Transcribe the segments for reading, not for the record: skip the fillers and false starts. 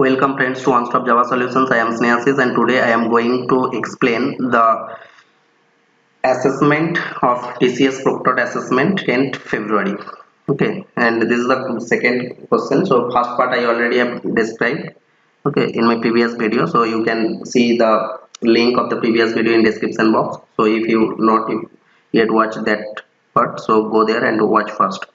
Welcome friends to One Stop Java Solutions. I am Snehasis and today I am going to explain the assessment of TCS Proctored assessment 10th February. Okay, and this is the second question. So first part I already have described. Okay, in my previous video. So you can see the link of the previous video in description box. So if you not yet watch that part, so go there and watch first.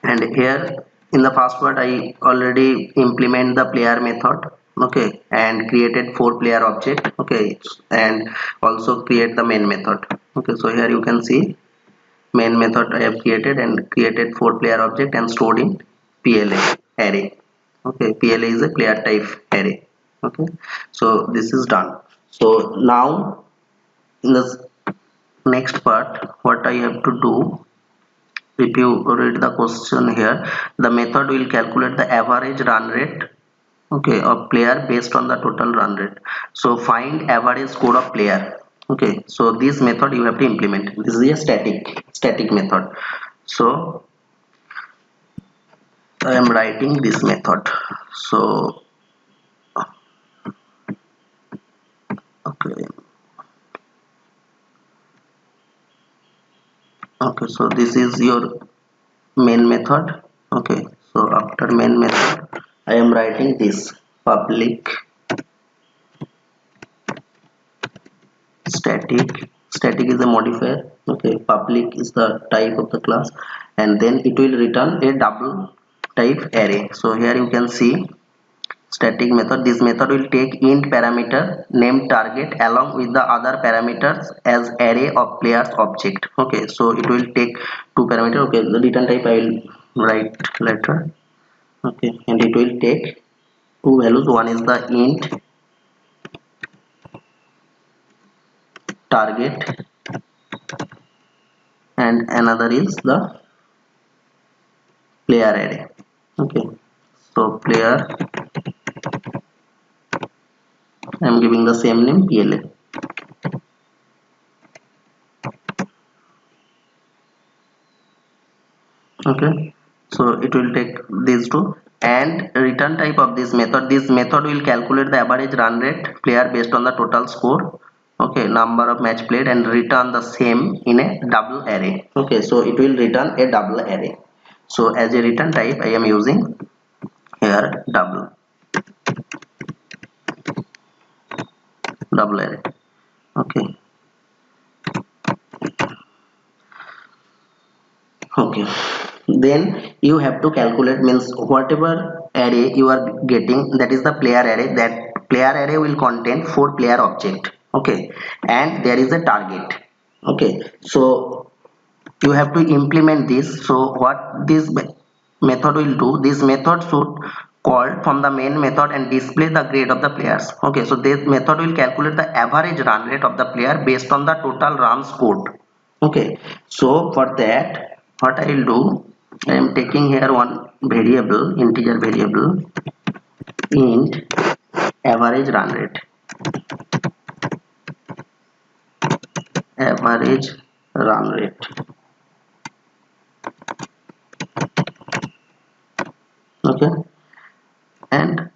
And here in the first part I already implement the player method, okay, and created four player object, okay, and also create the main method. Okay, so here you can see main method I have created and created four player object and stored in PLA array. Okay, PLA is a player type array. Okay, so this is done. So now in the next part what I have to do, if you read the question here, the method will calculate the average run rate, okay, of player based on the total run rate. So find average score of player. Okay, so this method you have to implement. This is a static method. So I am writing this method. So okay, okay, so this is your main method. Okay, so after main method I am writing this public static is a modifier. Okay, public is the type of the class, and then it will return a double type array. So here you can see static method. This method will take int parameter named target along with the other parameters as array of players object. Okay, so it will take two parameter. Okay, the return type I will write later. Okay, and it will take two values. One is the int target and another is the player array. Okay, so player, I am giving the same name PLA. Okay, so it will take these two and return type of this method. This method will calculate the average run rate player based on the total score, okay, number of match played, and return the same in a double array. Okay, so it will return a double array. So as a return type I am using here double array. Okay, okay, then you have to calculate, means whatever array you are getting, that is the player array. That player array will contain four player object. Okay, and there is a target. Okay, so you have to implement this. So what this method will do, this method should call from the main method and display the grade of the players. Okay, so this method will calculate the average run rate of the player based on the total runs scored. Okay, so for that what I will do, I am taking here one variable, integer variable, int average run rate. Average run rate. Okay, and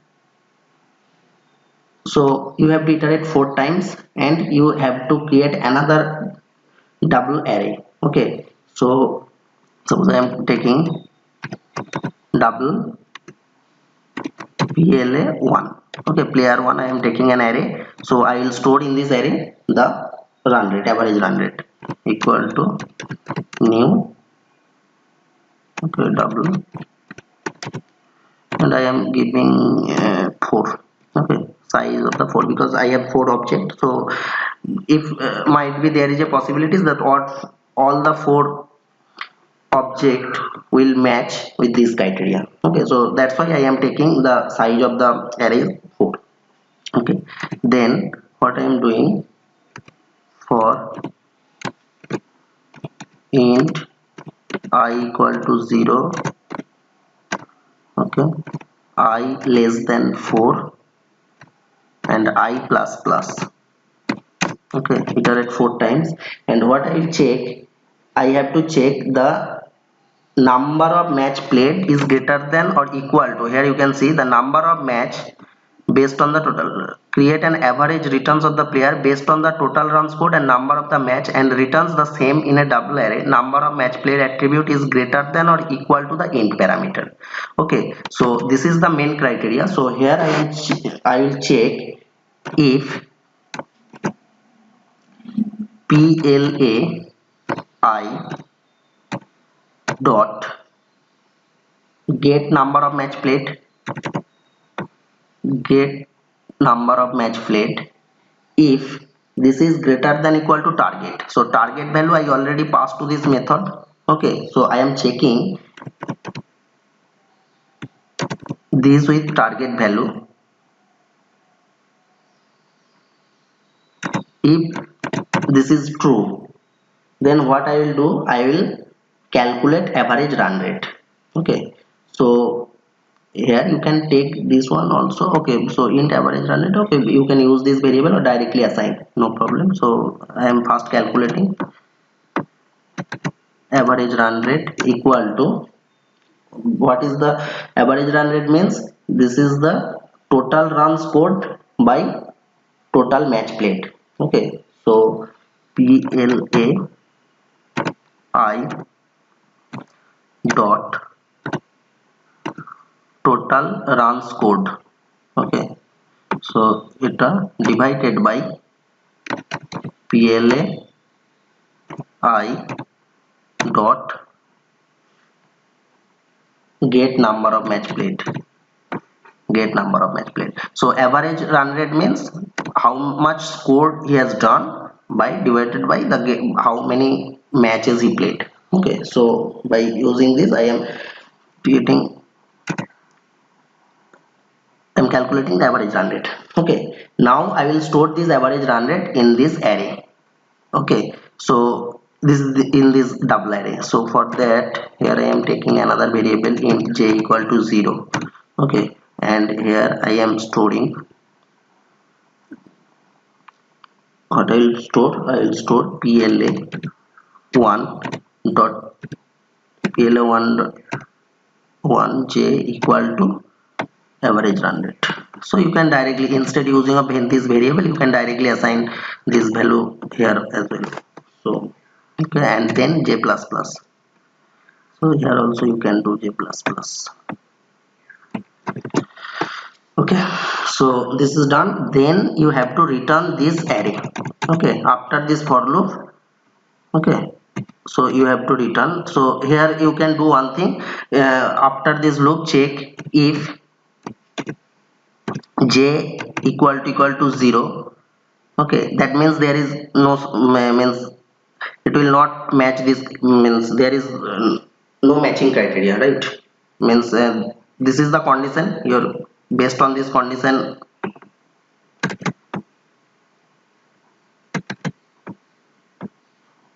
so you have to iterate four times and you have to create another double array. Okay, so suppose I am taking double PLA1. Okay, player1 I am taking an array. So I will store in this array the run rate, average run rate, equal to new, okay, double, and I am giving 4. Okay, size of the 4 because I have 4 objects. So if might be there is a possibilities that all the 4 object will match with this criteria. Okay, so that's why I am taking the size of the array 4. Okay, then what I am doing, for int I equal to 0, okay, I less than 4 and I plus plus. Okay, iterate 4 times, and what I will check, I have to check the number of match played is greater than or equal to, here you can see the number of match based on the total, create an average returns of the player based on the total run scored and number of the match and returns the same in a double array. Number of match played attribute is greater than or equal to the int parameter. Okay, so this is the main criteria. So here I will check if PLAI dot get number of match played, get number of match played, if this is greater than equal to target. So target value I already passed to this method. Okay, so I am checking this with target value. If this is true, then what I will do, I will calculate average run rate. Okay, so here you can take this one also. Okay, so int average run rate, okay, you can use this variable or directly assign, no problem. So I am first calculating average run rate equal to, what is the average run rate means, this is the total runs scored by total match played. Okay, so PLAI dot total runs scored. Okay, so it divided by PLAI dot get number of match played, get number of match played. So average run rate means how much score he has done by divided by the game, how many matches he played. Okay, so by using this I am creating, I'm calculating the average run rate. Okay, now I will store this average run rate in this array. Okay, so this is in this double array. So for that, here I am taking another variable int j equal to 0. Okay, and here I am storing, what I will store, I will store PLA1 dot PLA1 1 j equal to average run rate. So you can directly, instead using of this variable, you can directly assign this value here as well. So okay, and then j plus plus. So here also you can do j plus plus. Okay, so this is done. Then you have to return this array. Okay, after this for loop. Okay, so you have to return. So here you can do one thing. After this loop, check if j equal to 0. Okay, that means there is no means it will not match this, means there is no matching criteria, right? Means this is the condition, your based on this condition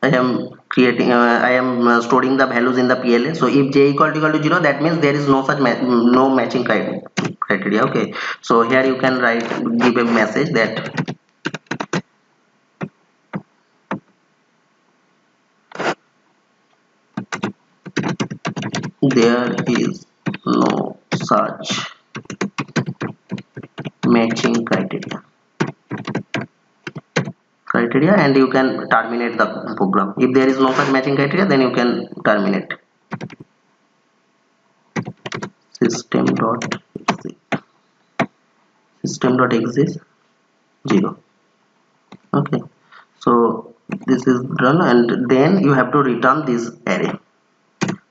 I am creating I am storing the values in the PLA. So if j equal to 0, that means there is no such no matching criteria. Okay, so here you can write, give a message that there is no such matching criteria, and you can terminate the program. If there is no such matching criteria, then you can terminate. System.exit 0. Okay, so this is done, and then you have to return this array,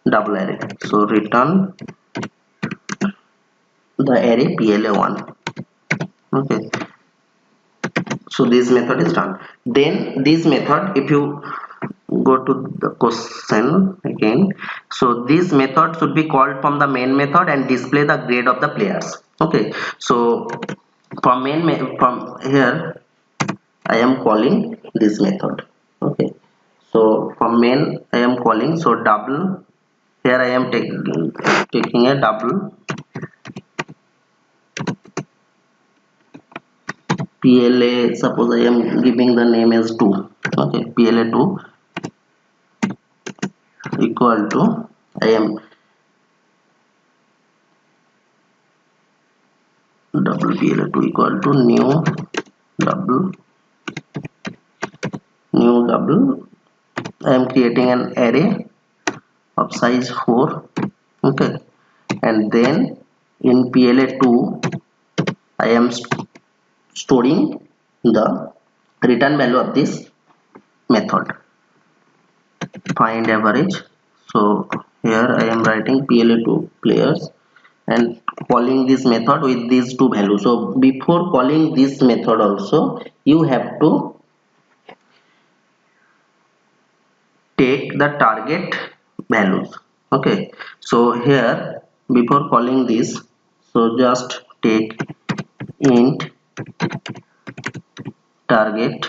double array. So return the array PLA1. Okay, so this method is done. Then this method, if you go to the question again, so this method should be called from the main method and display the grade of the players. Okay, so from from here I am calling this method. Okay, so from main I am calling, so double, here I am taking a double PLA, suppose I am giving the name as 2. Okay, PLA2 equal to I am double PLA2 equal to double new double. I am creating an array of size 4. Okay, and then in PLA2 I am storing the return value of this method, find average. So here I am writing PLA2 players and calling this method with these two values. So before calling this method also you have to take the target values. Okay, so here before calling this, so just take int target.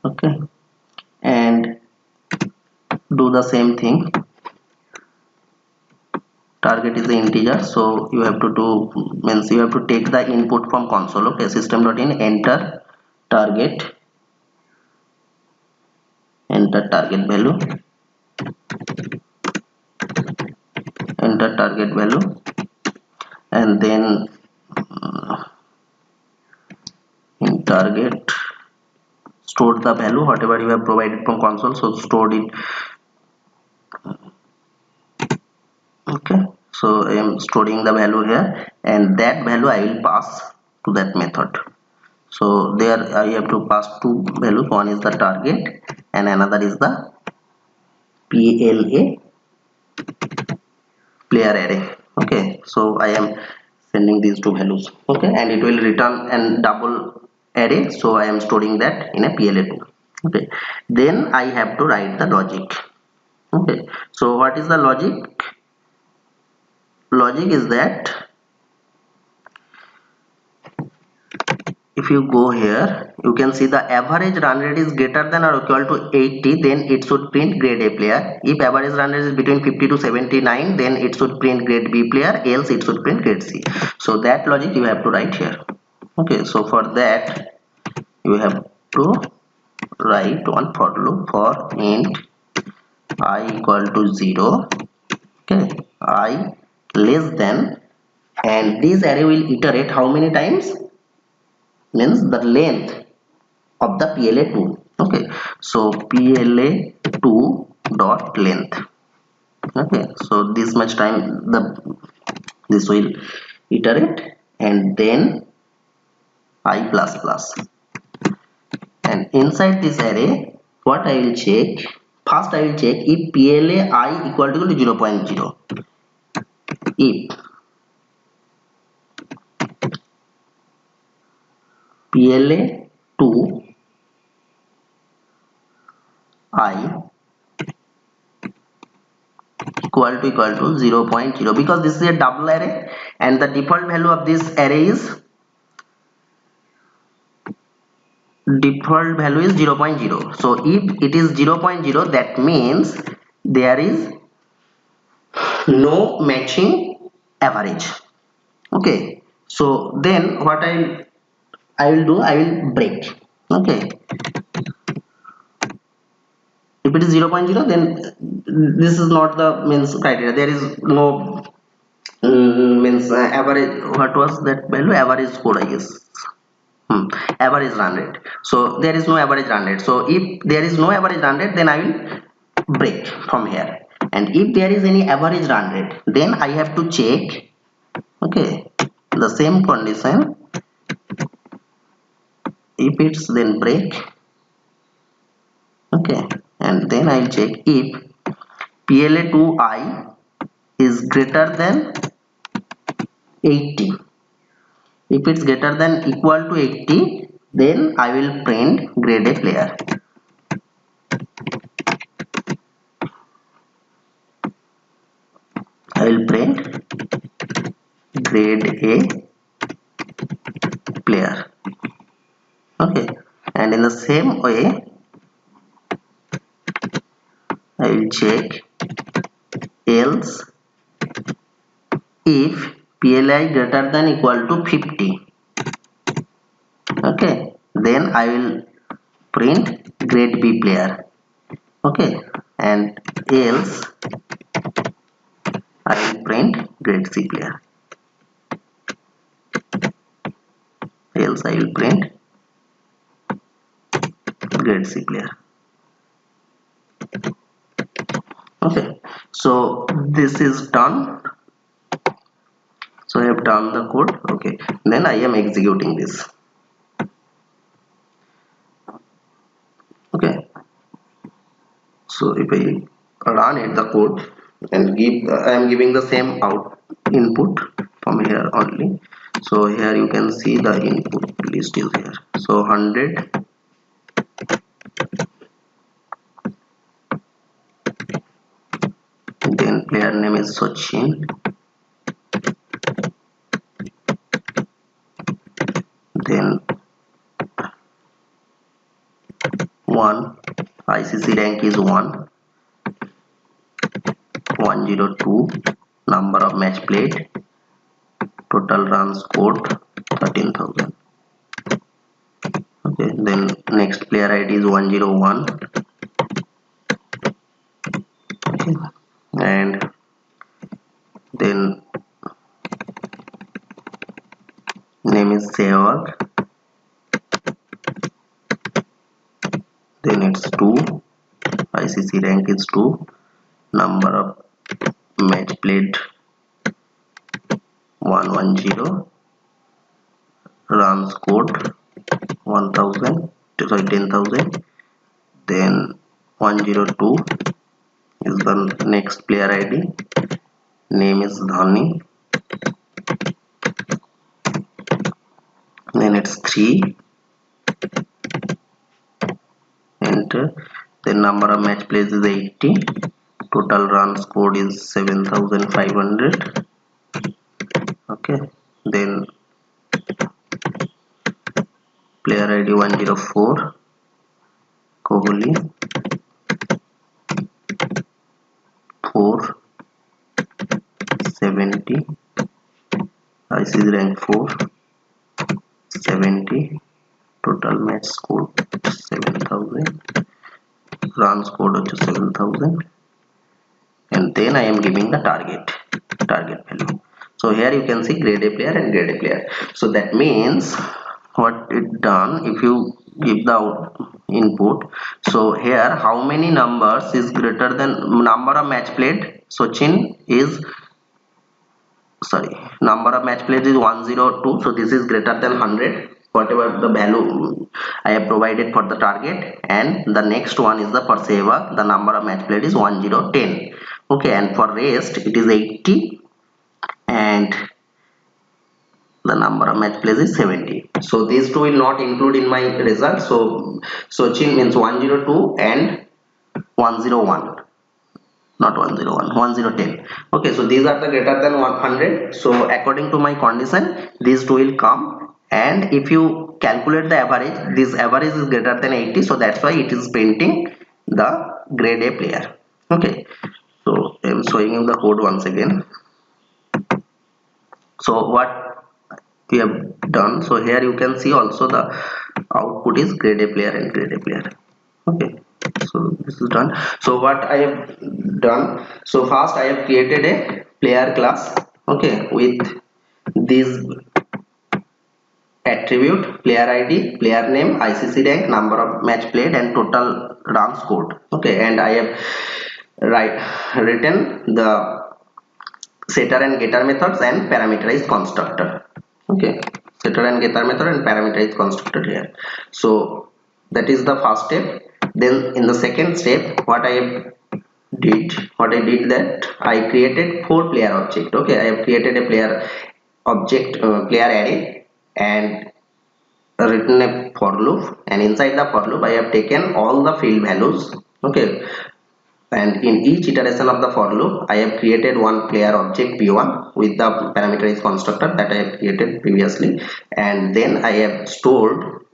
Okay, and do the same thing. Target is the integer, so you have to do, means you have to take the input from console. Okay, system.in enter target, enter target value, enter target value, and then in target store the value whatever you have provided from console, so stored it. Okay, so I am storing the value here and that value I will pass to that method. So there I have to pass two values, one is the target and another is the PLA player array. Okay, so I am sending these two values. Okay, and it will return an double array, so I am storing that in a PLA2. Okay, then I have to write the logic. Okay, so what is the logic? Logic is that if you go here, you can see the average run rate is greater than or equal to 80, then it should print grade A player. If average run rate is between 50 to 79, then it should print grade B player, else it should print grade C. So that logic you have to write here. Okay, so for that you have to write one for loop for int I equal to 0. Okay, I less than, and this array will iterate how many times? Means the length of the PLA2. Okay, so PLA2 dot length. Okay, so this much time this will iterate, and then I plus plus, and inside this array what I will check, first I will check if PLA I equal to 0.0. If PLA2 I equal to 0.0, because this is a double array and the default value of this array is 0.0. So if it is 0.0, that means there is no matching average. Okay, so then what I will do, I will break. Okay, if it is 0.0, then this is not the means criteria, there is no means average. What was that value? Average score, I guess. Average run rate. So there is no average run rate. So if there is no average run rate, then I will break from here. And if there is any average run rate, then I have to check. Okay, the same condition. If it's then break. Okay, and then I'll check if PLA2I is greater than 80. If it's greater than equal to 80, then I will print grade A player. I will print grade A player. Okay, and in the same way I will check else if PLI greater than equal to 50. Okay, then I will print grade B player. Okay, and else I will print grade C player, else I will print grade C player. Okay, so this is done. So I have done the code. Okay, then I am executing this. Okay, so if I run it the code and give I am giving the same out input from here only. So here you can see the input list is here. So 100, then player name is Sachin, then 1, ICC rank is 1, 102, number of match played, total runs scored 13,000. Okay, then next player ID is 101. Okay, and then name is Sehwag, then it's 2, ICC rank is 2, number of match played 110, runs scored 1000, sorry 10,000. Then 102 is the next player ID, name is Dhani, then it's 3, enter. Then number of match plays is 80, total run scored is 7,500. Okay, then player ID 104, Kohli, 4, 70, ICC rank 4, 70, total match scored 7,000, run scored 7,000, and then I am giving the target value. So here you can see grade A player and grade A player. So that means what it done, if you give the input, so here how many numbers is greater than number of match played. Sachin is, sorry, number of match played is 102, so this is greater than 100, whatever the value I have provided for the target. And the next one is the for Sehwag, the number of match played is 1010. Okay, and for rest it is 80, and the number of match plays is 70. So these two will not include in my result. So Sachin means 102 and 101, not 101, 1010. Okay, so these are the greater than 100. So according to my condition, these two will come. And if you calculate the average, this average is greater than 80, so that's why it is printing the grade A player. Okay, so I am showing you the code once again. So what we have done, so here you can see also the output is grade A player and grade A player. Okay, so this is done. So what I have done, so first I have created a player class, okay, with these attribute: player ID, player name, ICC rank, number of match played, and total runs scored. Okay, and I have written the setter and getter methods and parameterized constructor. Okay, setter and getter method and parameterized constructor here. So that is the first step. Then in the second step, what I did that I created 4 player object. Okay, I have created a player object, player array, and written a for loop, and inside the for loop I have taken all the field values. Okay, and in each iteration of the for loop I have created one player object p1 with the parameterized constructor that I have created previously, and then I have stored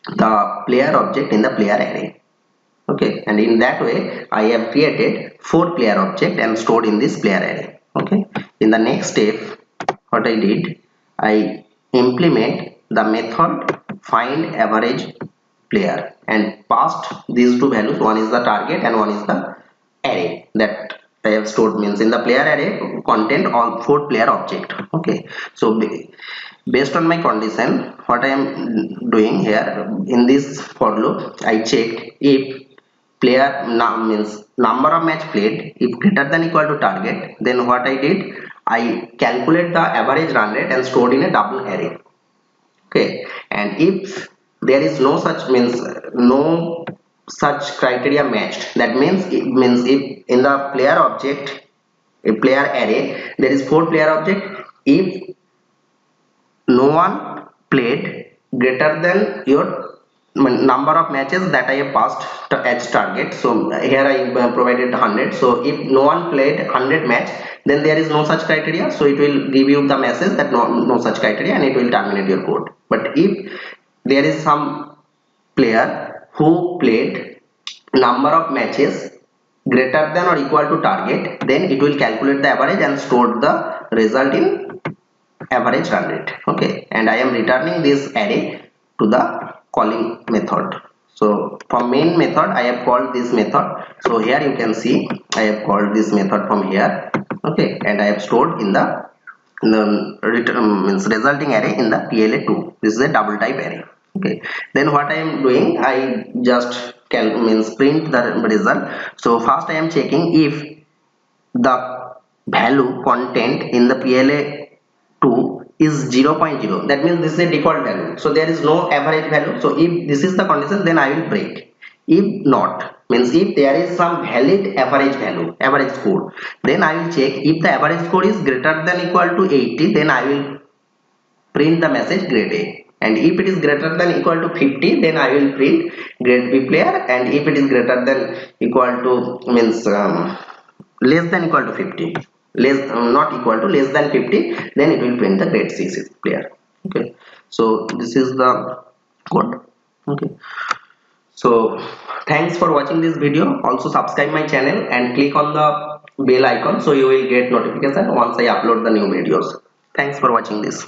the player object in the player array. Okay, and in that way I have created 4 player object and stored in this player array. Okay, in the next step what I did, I implement the method find average player and passed these two values, one is the target and one is the array that I have stored means in the player array content all 4 player object. Okay, so based on my condition, what I am doing here in this for loop, I checked if player means number of match played if greater than equal to target, then what I did, I calculate the average run rate and stored in a double array. Okay, and if there is no such means no such criteria matched, that means it means if in the player object a player array there is 4 player object, if no one played greater than your number of matches that I have passed as target. So here I provided 100. So if no one played 100 match, then there is no such criteria, so it will give you the message that no such criteria, and it will terminate your code. But if there is some player who played number of matches greater than or equal to target, then it will calculate the average and store the result in average run rate. Okay, and I am returning this array to the calling method. So from main method I have called this method. So here you can see I have called this method from here. Okay, and I have stored in the return means resulting array in the PLA2. This is a double type array. Okay, then what I am doing, I just means print the result. So first I am checking if the value content in the PLA2 is 0.0, that means this is a default value, so there is no average value. So if this is the condition, then I will break. If not, means if there is some valid average value, average score, then I will check if the average score is greater than equal to 80, then I will print the message grade A, and if it is greater than equal to 50, then I will print grade B player, and if it is greater than equal to means less than equal to 50, less not equal to less than 50, then it will print the grade C player. Okay, so this is the code. Okay, so thanks for watching this video. Also subscribe my channel and click on the bell icon so you will get notification once I upload the new videos. Thanks for watching this.